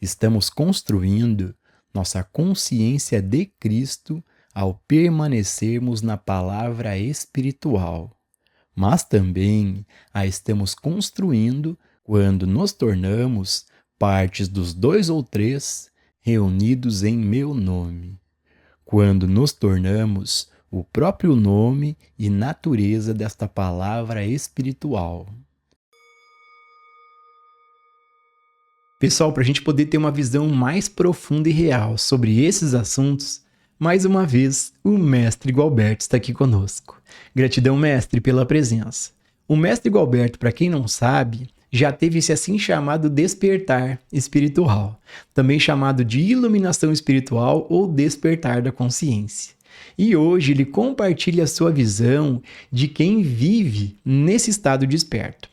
Estamos construindo nossa consciência de Cristo ao permanecermos na palavra espiritual, mas também a estamos construindo quando nos tornamos partes dos 2 ou 3 reunidos em meu nome, quando nos tornamos o próprio nome e natureza desta palavra espiritual. Pessoal, para a gente poder ter uma visão mais profunda e real sobre esses assuntos, mais uma vez, o Mestre Gualberto está aqui conosco. Gratidão, Mestre, pela presença. O Mestre Gualberto, para quem não sabe, já teve esse assim chamado despertar espiritual, também chamado de iluminação espiritual ou despertar da consciência. E hoje ele compartilha a sua visão de quem vive nesse estado desperto.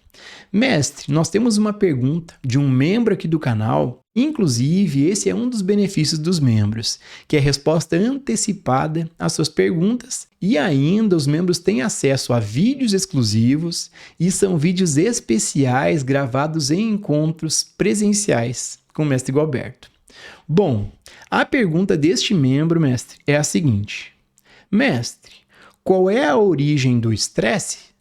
Mestre, nós temos uma pergunta de um membro aqui do canal, inclusive esse é um dos benefícios dos membros, que é a resposta antecipada às suas perguntas e ainda os membros têm acesso a vídeos exclusivos e são vídeos especiais gravados em encontros presenciais com o Mestre Gualberto. Bom, a pergunta deste membro, mestre, é a seguinte: Mestre, qual é a origem do estresse?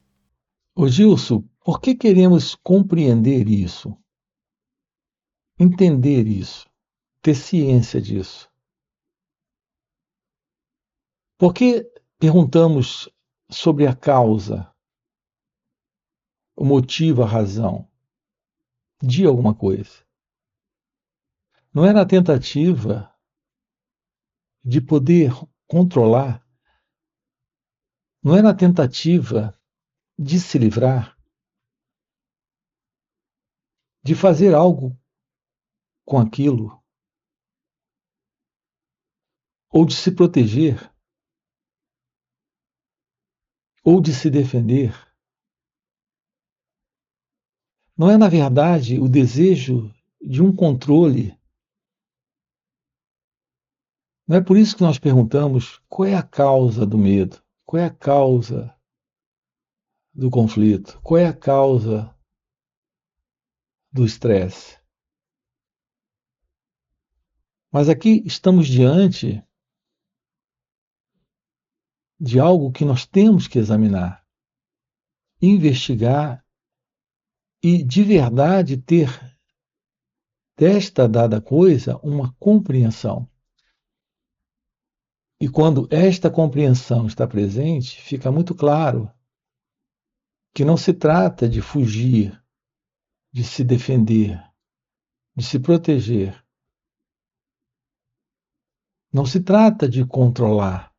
Ô Gilson, por que queremos compreender isso? Entender isso? Ter ciência disso? Por que perguntamos sobre a causa, o motivo, a razão de alguma coisa? Não é na tentativa de poder controlar, não é na tentativa de se livrar, de fazer algo com aquilo, ou de se proteger, ou de se defender. Não é, na verdade, o desejo de um controle. Não é por isso que nós perguntamos qual é a causa do medo, qual é a causa do conflito, qual é a causa do estresse. Mas aqui estamos diante de algo que nós temos que examinar, investigar e, de verdade, ter desta dada coisa uma compreensão. E quando esta compreensão está presente, fica muito claro que não se trata de fugir, de se defender, de se proteger. Não se trata de controlar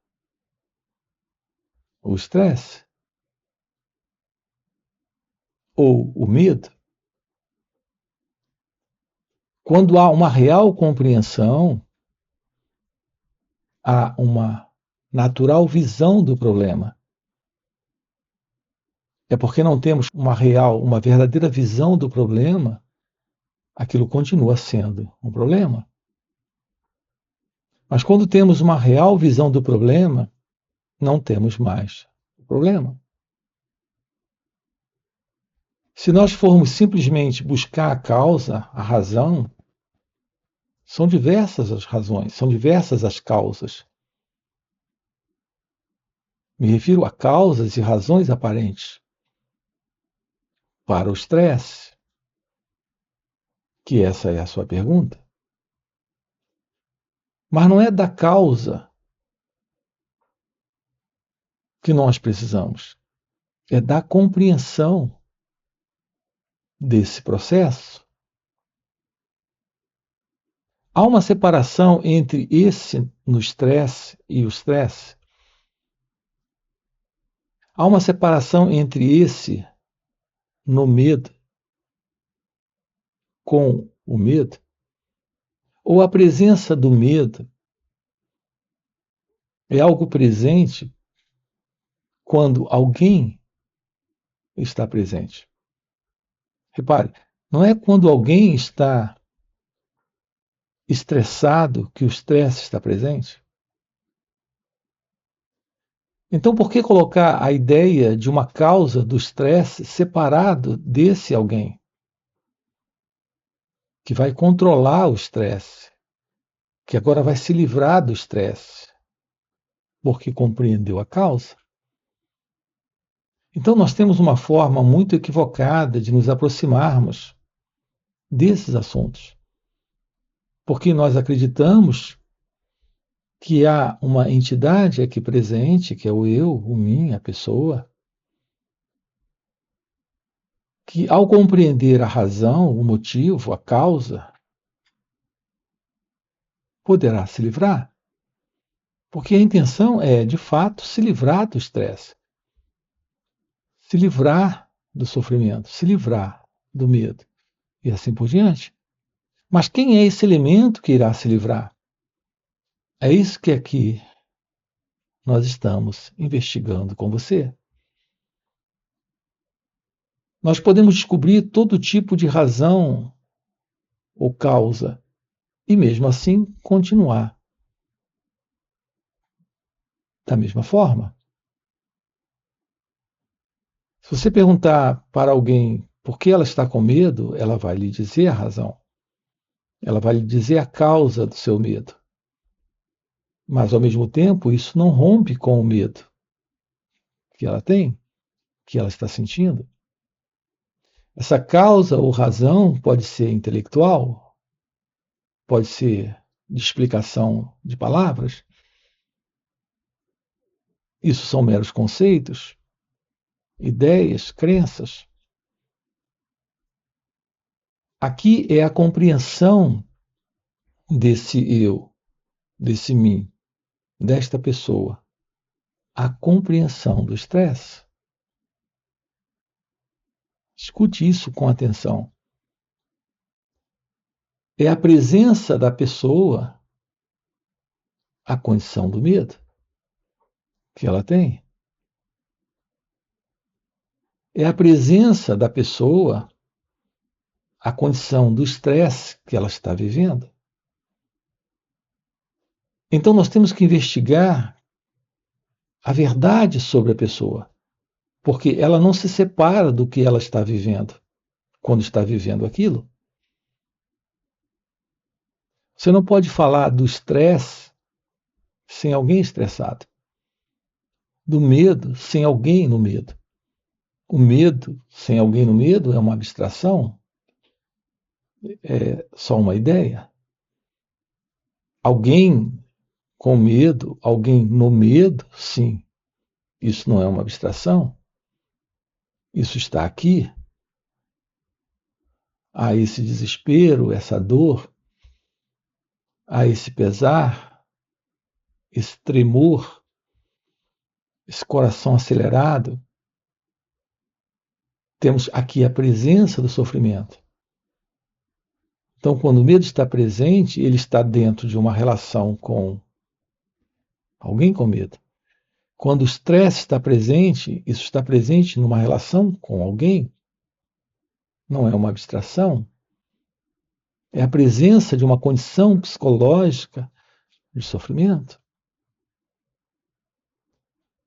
o estresse ou o medo. Quando há uma real compreensão, há uma natural visão do problema. É porque não temos uma verdadeira visão do problema, aquilo continua sendo um problema. Mas quando temos uma real visão do problema, não temos mais o problema. Se nós formos simplesmente buscar a causa, a razão, são diversas as razões, são diversas as causas. Me refiro a causas e razões aparentes para o estresse, que essa é a sua pergunta. Mas não é da causa que nós precisamos, é da compreensão desse processo. Há uma separação entre esse no estresse e o estresse. Há uma separação entre esse no medo com o medo, ou a presença do medo é algo presente quando alguém está presente. Repare, não é quando alguém está estressado que o estresse está presente. Então, por que colocar a ideia de uma causa do estresse separado desse alguém? que vai controlar o estresse, que agora vai se livrar do estresse, porque compreendeu a causa. Então, nós temos uma forma muito equivocada de nos aproximarmos desses assuntos, porque nós acreditamos que há uma entidade aqui presente, que é o eu, o mim, a pessoa, que ao compreender a razão, o motivo, a causa, poderá se livrar. Porque a intenção é, de fato, se livrar do estresse, se livrar do sofrimento, se livrar do medo e assim por diante. Mas quem é esse elemento que irá se livrar? É isso que aqui nós estamos investigando com você. Nós podemos descobrir todo tipo de razão ou causa e mesmo assim continuar da mesma forma. Se você perguntar para alguém por que ela está com medo, ela vai lhe dizer a razão. Ela vai lhe dizer a causa do seu medo. Mas, ao mesmo tempo, isso não rompe com o medo que ela tem, que ela está sentindo. Essa causa ou razão pode ser intelectual, pode ser de explicação de palavras. Isso são meros conceitos, ideias, crenças. Aqui é a compreensão desse eu, desse mim, desta pessoa, a compreensão do estresse. Escute isso com atenção. É a presença da pessoa a condição do medo que ela tem. É a presença da pessoa a condição do estresse que ela está vivendo. Então nós temos que investigar a verdade sobre a pessoa, porque ela não se separa do que ela está vivendo quando está vivendo aquilo. Você não pode falar do estresse sem alguém estressado, do medo sem alguém no medo. O medo sem alguém no medo é uma abstração, é só uma ideia. Alguém com medo, alguém no medo, sim, isso não é uma abstração. Isso está aqui. Há esse desespero, essa dor, há esse pesar, esse tremor, esse coração acelerado. Temos aqui a presença do sofrimento. Então, quando o medo está presente, ele está dentro de uma relação com alguém com medo. Quando o estresse está presente, isso está presente numa relação com alguém. Não é uma abstração. É a presença de uma condição psicológica de sofrimento.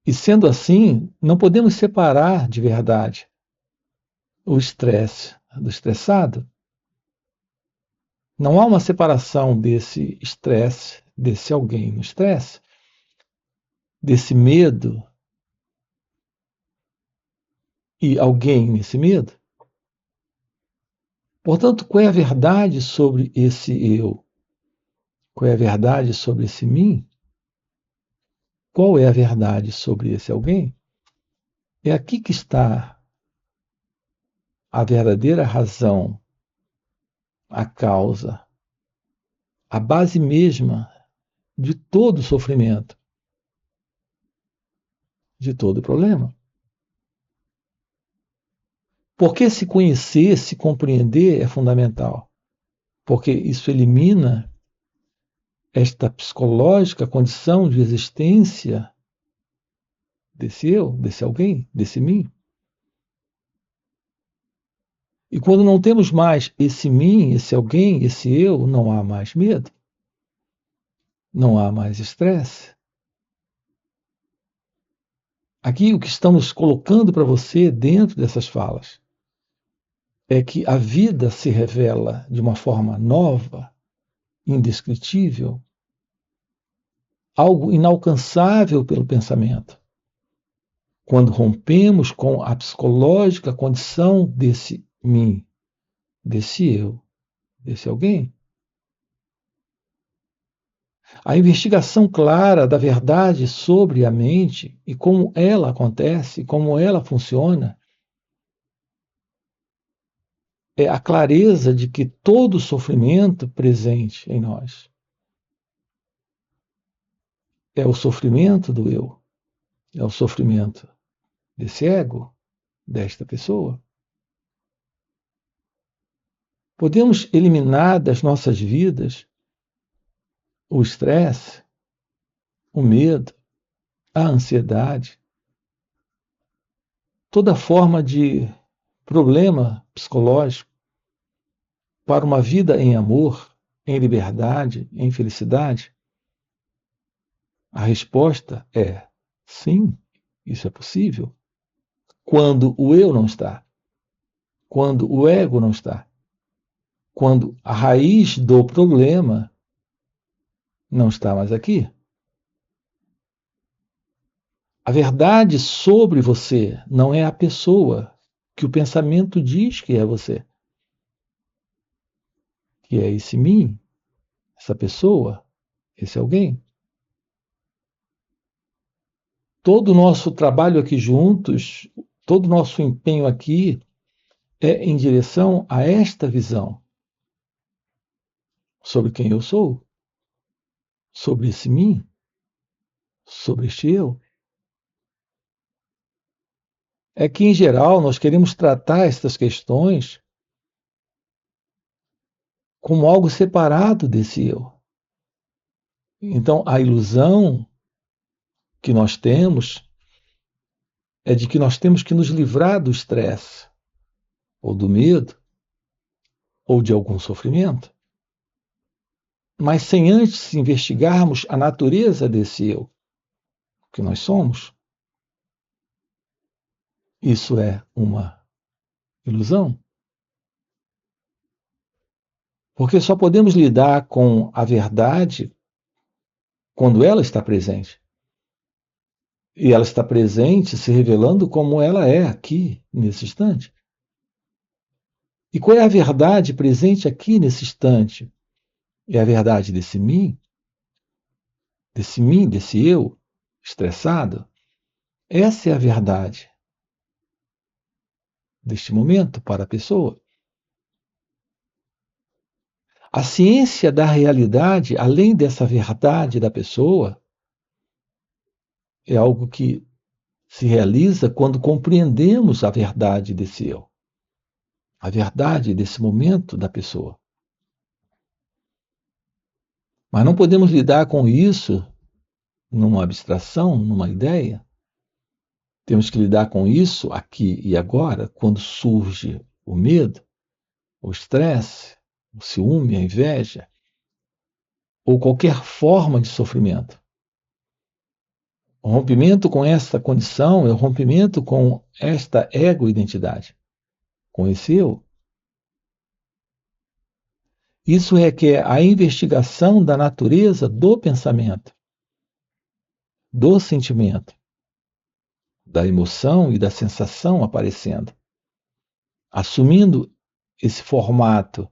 E sendo assim, não podemos separar de verdade o estresse do estressado. Não há uma separação desse estresse, desse alguém no estresse, desse medo e alguém nesse medo. Portanto, qual é a verdade sobre esse eu? Qual é a verdade sobre esse mim? Qual é a verdade sobre esse alguém? É aqui que está a verdadeira razão, a causa, a base mesma de todo sofrimento, de todo problema. Porque se conhecer, se compreender é fundamental, porque isso elimina esta psicológica condição de existência desse eu, desse alguém, desse mim. E quando não temos mais esse mim, esse alguém, esse eu, não há mais medo, não há mais estresse. Aqui o que estamos colocando para você dentro dessas falas é que a vida se revela de uma forma nova, indescritível, algo inalcançável pelo pensamento. Quando rompemos com a psicológica condição desse mim, desse eu, desse alguém. A investigação clara da verdade sobre a mente e como ela acontece, como ela funciona, é a clareza de que todo sofrimento presente em nós é o sofrimento do eu, é o sofrimento desse ego, desta pessoa. Podemos eliminar das nossas vidas o estresse, o medo, a ansiedade, toda forma de problema psicológico para uma vida em amor, em liberdade, em felicidade? A resposta é sim, isso é possível. Quando o eu não está, quando o ego não está, quando a raiz do problema não está mais aqui. A verdade sobre você não é a pessoa que o pensamento diz que é você, que é esse mim, essa pessoa, esse alguém. Todo o nosso trabalho aqui juntos, todo o nosso empenho aqui é em direção a esta visão sobre quem eu sou, sobre esse mim, sobre este eu. É que, em geral, nós queremos tratar estas questões como algo separado desse eu. Então, a ilusão que nós temos é de que nós temos que nos livrar do estresse, ou do medo, ou de algum sofrimento, mas sem antes investigarmos a natureza desse eu, que nós somos. Isso é uma ilusão. Porque só podemos lidar com a verdade quando ela está presente. E ela está presente se revelando como ela é aqui, nesse instante. E qual é a verdade presente aqui nesse instante? É a verdade desse mim, desse eu, estressado? Essa é a verdade deste momento para a pessoa. A ciência da realidade, além dessa verdade da pessoa, é algo que se realiza quando compreendemos a verdade desse eu, a verdade desse momento da pessoa. Mas não podemos lidar com isso numa abstração, numa ideia. Temos que lidar com isso aqui e agora, quando surge o medo, o estresse, o ciúme, a inveja, ou qualquer forma de sofrimento. O rompimento com esta condição é o rompimento com esta ego-identidade, com esse eu. Isso requer a investigação da natureza do pensamento, do sentimento, da emoção e da sensação aparecendo, assumindo esse formato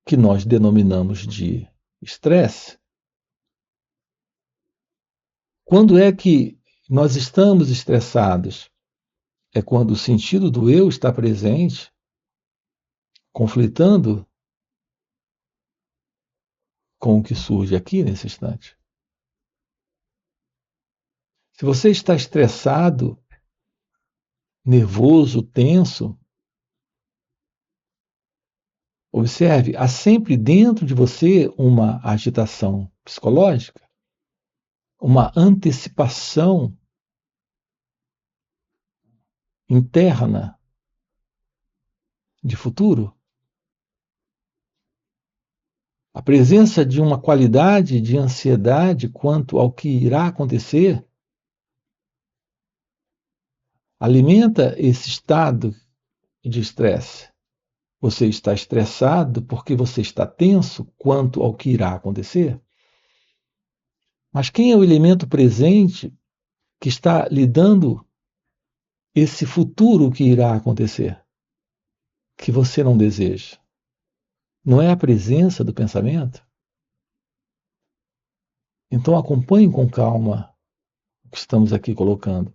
que nós denominamos de estresse. Quando é que nós estamos estressados? É quando o sentido do eu está presente, conflitando com o que surge aqui nesse instante. Se você está estressado, nervoso, tenso, observe, há sempre dentro de você uma agitação psicológica, uma antecipação interna de futuro. A presença de uma qualidade de ansiedade quanto ao que irá acontecer alimenta esse estado de estresse, Você está estressado porque você está tenso quanto ao que irá acontecer? Mas quem é o elemento presente que está lhe dando esse futuro que irá acontecer, que você não deseja? Não é a presença do pensamento? Então acompanhe com calma o que estamos aqui colocando.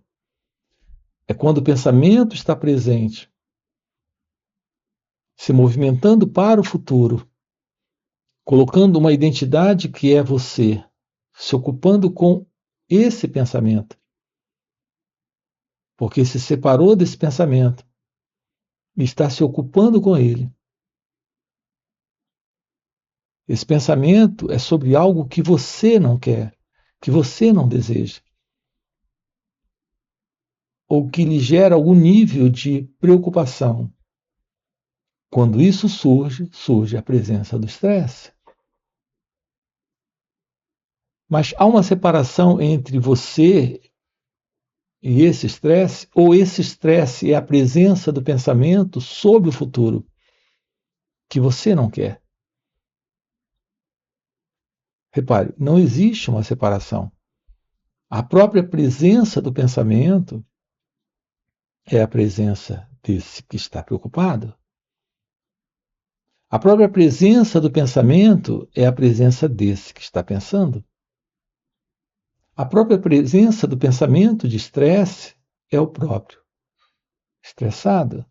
É quando o pensamento está presente, se movimentando para o futuro, colocando uma identidade que é você, se ocupando com esse pensamento, porque se separou desse pensamento e está se ocupando com ele. Esse pensamento é sobre algo que você não quer, que você não deseja, ou que lhe gera algum nível de preocupação. Quando isso surge, surge a presença do estresse. Mas há uma separação entre você e esse estresse, ou esse estresse é a presença do pensamento sobre o futuro que você não quer? Repare, não existe uma separação. A própria presença do pensamento é a presença desse que está preocupado. A própria presença do pensamento é a presença desse que está pensando. A própria presença do pensamento de estresse é o próprio estressado.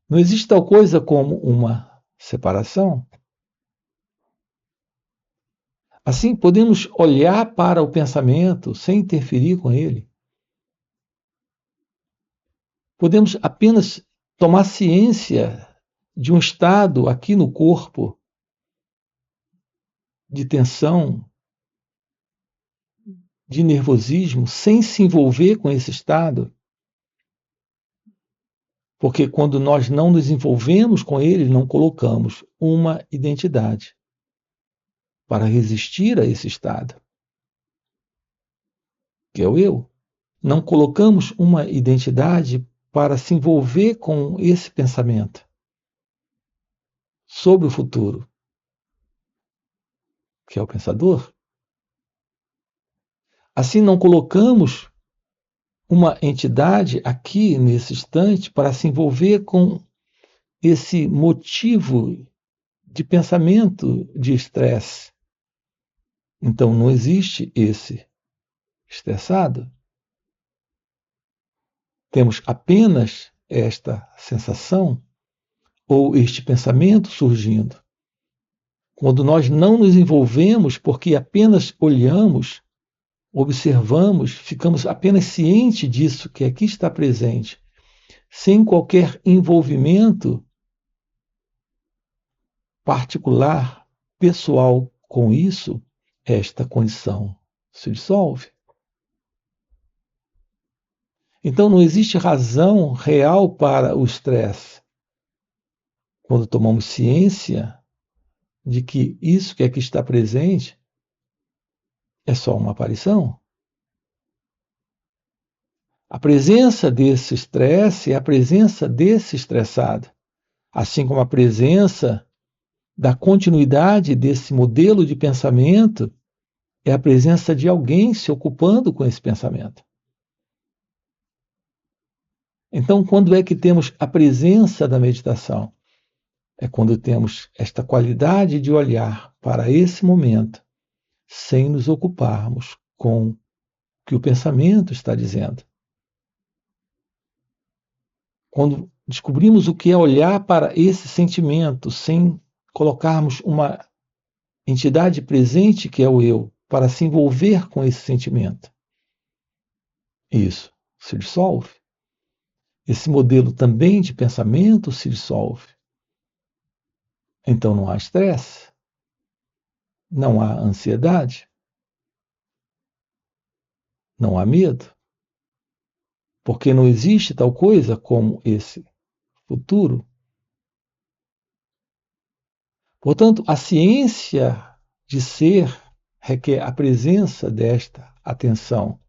Não existe tal coisa como uma separação. Assim, podemos olhar para o pensamento sem interferir com ele. Podemos apenas tomar ciência de um estado aqui no corpo de tensão, de nervosismo, sem se envolver com esse estado. Porque quando nós não nos envolvemos com ele, não colocamos uma identidade para resistir a esse estado, que é o eu. Não colocamos uma identidade para se envolver com esse pensamento sobre o futuro, que é o pensador. Assim, não colocamos uma entidade aqui nesse instante para se envolver com esse motivo de pensamento de estresse. Então, não existe esse estressado. Temos apenas esta sensação ou este pensamento surgindo. Quando nós não nos envolvemos porque apenas olhamos, observamos, ficamos apenas cientes disso que aqui está presente, sem qualquer envolvimento particular, pessoal com isso, esta condição se dissolve. Então não existe razão real para o estresse. Quando tomamos ciência de que isso que aqui está presente é só uma aparição. A presença desse estresse é a presença desse estressado, assim como a presença da continuidade desse modelo de pensamento é a presença de alguém se ocupando com esse pensamento. Então, quando é que temos a presença da meditação? É quando temos esta qualidade de olhar para esse momento sem nos ocuparmos com o que o pensamento está dizendo. Quando descobrimos o que é olhar para esse sentimento sem colocarmos uma entidade presente que é o eu para se envolver com esse sentimento, isso se dissolve. Esse modelo também de pensamento se dissolve. Então não há estresse, não há ansiedade, não há medo, porque não existe tal coisa como esse futuro. Portanto, a ciência de ser requer a presença desta atenção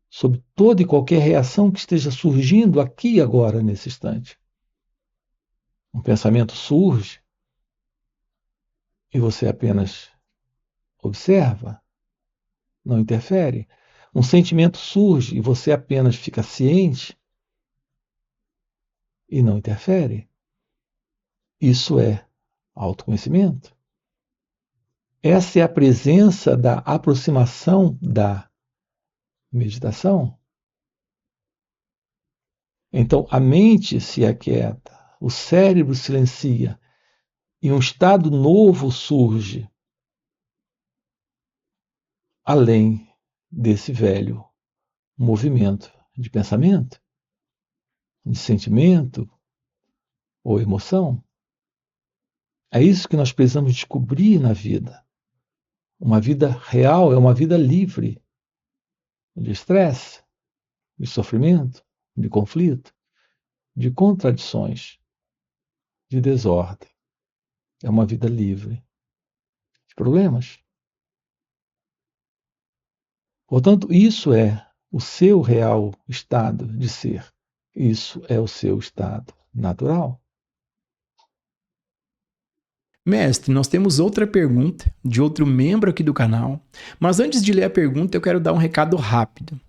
sobre toda e qualquer reação que esteja surgindo aqui e agora, nesse instante. Um pensamento surge e você apenas observa, não interfere. Um sentimento surge e você apenas fica ciente e não interfere. Isso é autoconhecimento. Essa é a presença da aproximação da meditação. Então, a mente se aquieta, o cérebro silencia e um estado novo surge, além desse velho movimento de pensamento, de sentimento ou emoção. É isso que nós precisamos descobrir na vida. Uma vida real é uma vida livre de estresse, de sofrimento, de conflito, de contradições, de desordem. É uma vida livre de problemas. Portanto, isso é o seu real estado de ser. Isso é o seu estado natural. Mestre, nós temos outra pergunta de outro membro aqui do canal, mas antes de ler a pergunta, eu quero dar um recado rápido.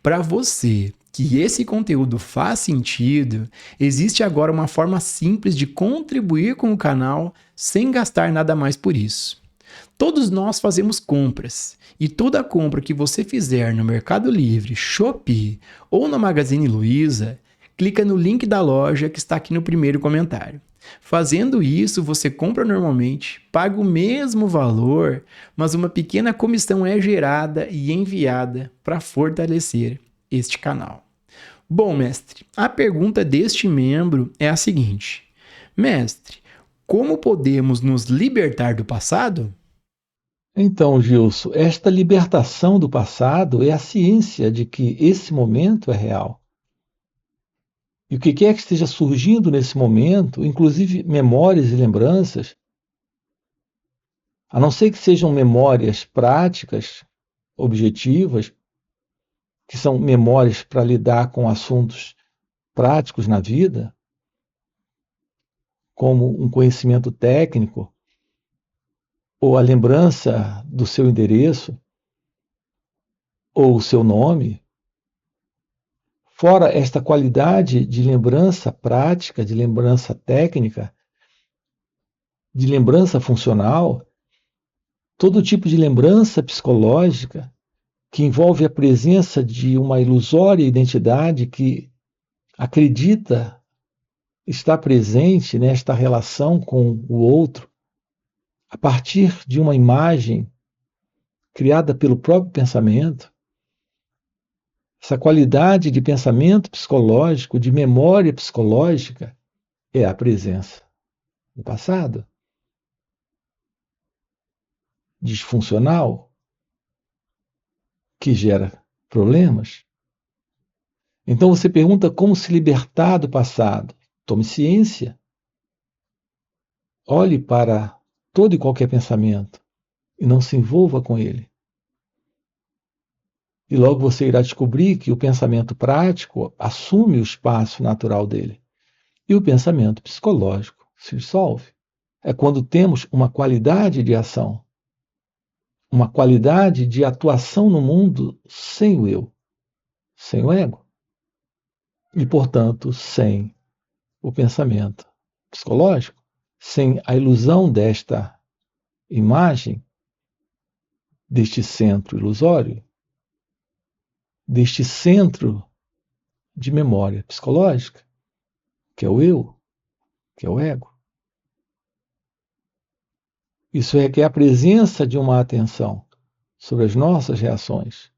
Para você que esse conteúdo faz sentido, existe agora uma forma simples de contribuir com o canal sem gastar nada mais por isso. Todos nós fazemos compras, e toda compra que você fizer no Mercado Livre, Shopee ou na Magazine Luiza, clica no link da loja que está aqui no primeiro comentário. Fazendo isso, você compra normalmente, paga o mesmo valor, mas uma pequena comissão é gerada e enviada para fortalecer este canal. Bom, mestre, a pergunta deste membro é a seguinte: Mestre, como podemos nos libertar do passado? Então, Gilson, esta libertação do passado é a ciência de que esse momento é real. E o que quer que esteja surgindo nesse momento, inclusive memórias e lembranças, a não ser que sejam memórias práticas, objetivas, que são memórias para lidar com assuntos práticos na vida, como um conhecimento técnico, ou a lembrança do seu endereço, ou o seu nome. Fora esta qualidade de lembrança prática, de lembrança técnica, de lembrança funcional, todo tipo de lembrança psicológica que envolve a presença de uma ilusória identidade que acredita estar presente nesta relação com o outro a partir de uma imagem criada pelo próprio pensamento. Essa qualidade de pensamento psicológico, de memória psicológica, é a presença do passado. Disfuncional, que gera problemas. Então você pergunta como se libertar do passado. Tome ciência. Olhe para todo e qualquer pensamento e não se envolva com ele. E logo você irá descobrir que o pensamento prático assume o espaço natural dele. E o pensamento psicológico se dissolve. É quando temos uma qualidade de ação, uma qualidade de atuação no mundo sem o eu, sem o ego. E, portanto, sem o pensamento psicológico, sem a ilusão desta imagem, deste centro ilusório, deste centro de memória psicológica, que é o eu, que é o ego. Isso requer a presença de uma atenção sobre as nossas reações,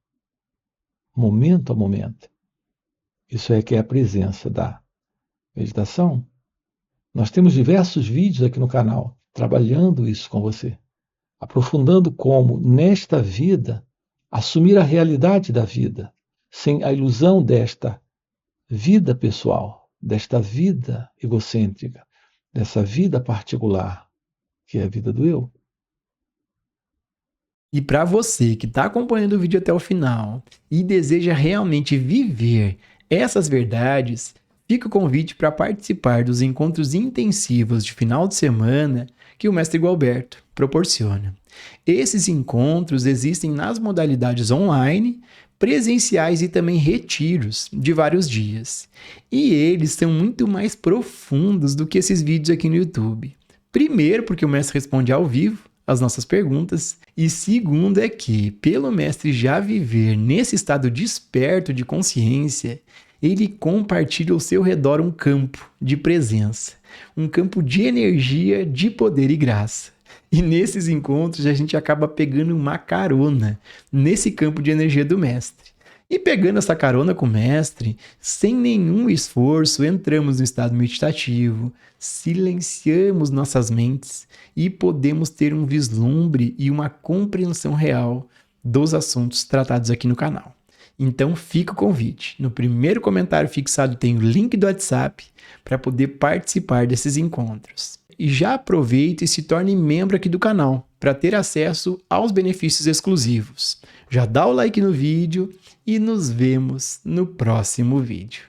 momento a momento. Isso requer a presença da meditação. Nós temos diversos vídeos aqui no canal trabalhando isso com você, aprofundando como, nesta vida, assumir a realidade da vida, sem a ilusão desta vida pessoal, desta vida egocêntrica, dessa vida particular, que é a vida do eu. E para você que está acompanhando o vídeo até o final e deseja realmente viver essas verdades, Fica o convite para participar dos encontros intensivos de final de semana que o Mestre Gualberto proporciona. Esses encontros existem nas modalidades online, presenciais e também retiros de vários dias. E eles são muito mais profundos do que esses vídeos aqui no YouTube. Primeiro, porque o mestre responde ao vivo as nossas perguntas, e segundo é que, pelo mestre já viver nesse estado desperto de consciência, ele compartilha ao seu redor um campo de presença, um campo de energia, de poder e graça. E nesses encontros a gente acaba pegando uma carona nesse campo de energia do mestre. E pegando essa carona com o mestre, sem nenhum esforço, entramos no estado meditativo, silenciamos nossas mentes e podemos ter um vislumbre e uma compreensão real dos assuntos tratados aqui no canal. Então fica o convite. No primeiro comentário fixado tem o link do WhatsApp para poder participar desses encontros. E já aproveita e se torne membro aqui do canal para ter acesso aos benefícios exclusivos. Já dá o like no vídeo e nos vemos no próximo vídeo.